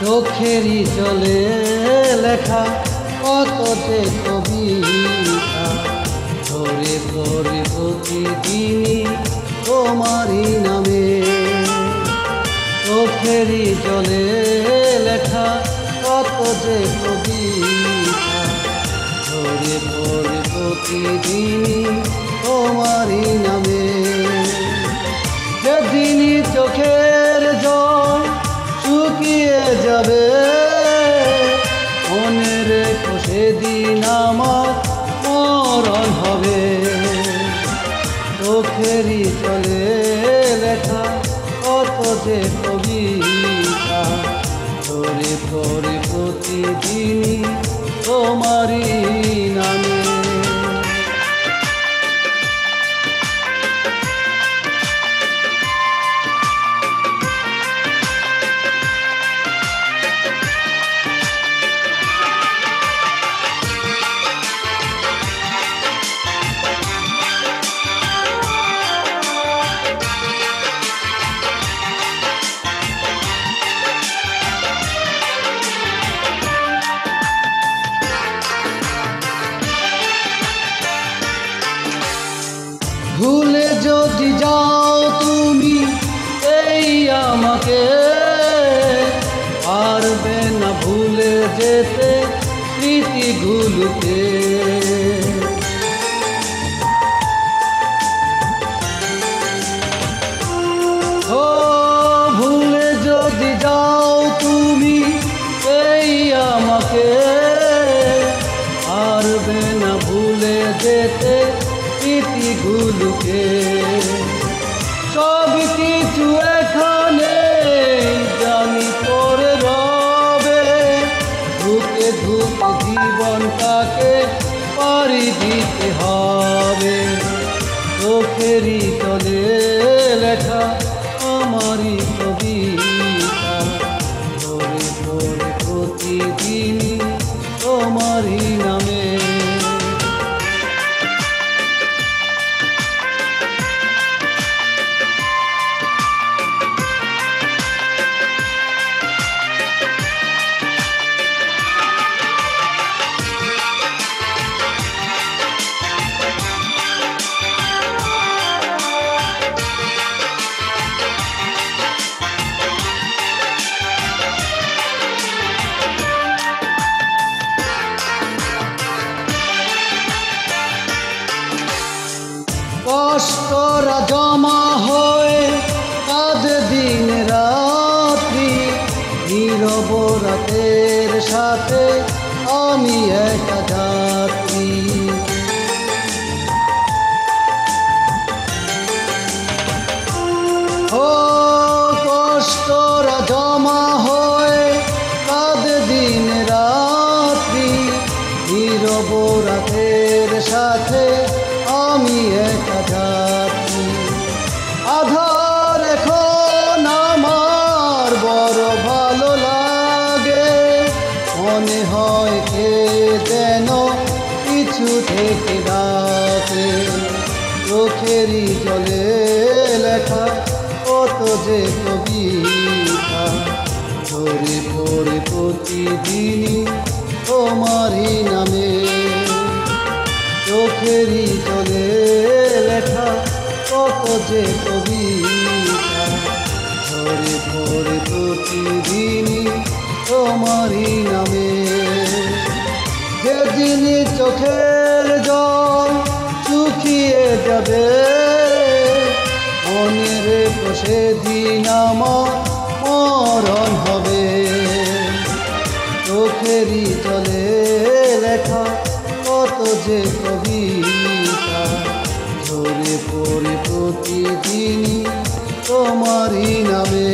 চোখেরই জলে লেখা কত যে কবিতা ধরে ধরে প্রতিদিনই তোমারই নামে। চোখেরই জলে লেখা কত যে কবিতা ধরে ধরে প্রতিদিনই তোমারই নামে। যেদিনই চোখের জল শুকিয়ে যাবে মনে রেখো সেদিন আমার মরণ হবে। চোখেরই জলে লেখা কত যে কবিতা ধরে ধরে প্রতিদিনই তোমারই নামে। ভুলে যদি যাও তুমি এই আমাকে পারবে না ভুলে যেতে স্মৃতিগুলোকে। ও ভুলে যদি যাও তুমি এই আমাকে পারবে না ভুলে যেতে স্মৃতিগুলোকে। সব কিছু এখানে জানি পড়ে রবে ধুকে ধুকে জীবনটাকে পাড়ি দিতে হবে। চোখেরই জলে লেখা আমারই কবিতা ধরে ধরে প্রতিদিনই তোমারই নামে। কষ্টরা জমা হয়ে কাঁদে দিন রাত্রি নীরব রাতের সাথে আমি একা যাত্রী। ও কষ্টরা জমা হয়ে কাঁদে দিন রাত্রি নীরব রাতের সাথে আমি একা যাত্রী। আধার এখন আমার বড় ভালো লাগে মনে হয় কে যেন কিছু থেকে ডাকে। চোখেরই জলে লেখা কত যে কবিতা ধরে পড়ে প্রতিদিনই তোমারই নামে। চোখেরই জলে লেখা কত যে কবিতা ধরে ধরে প্রতিদিনই তোমারই নামে। যেদিন চোখের জল শুকিয়ে যাবে মনে রেখো সেদিন আমার মরণ হবে। চোখেরই জলে লেখা কত যে কবিতা ধরে পড়ে প্রতিদিনই তোমারই নামে।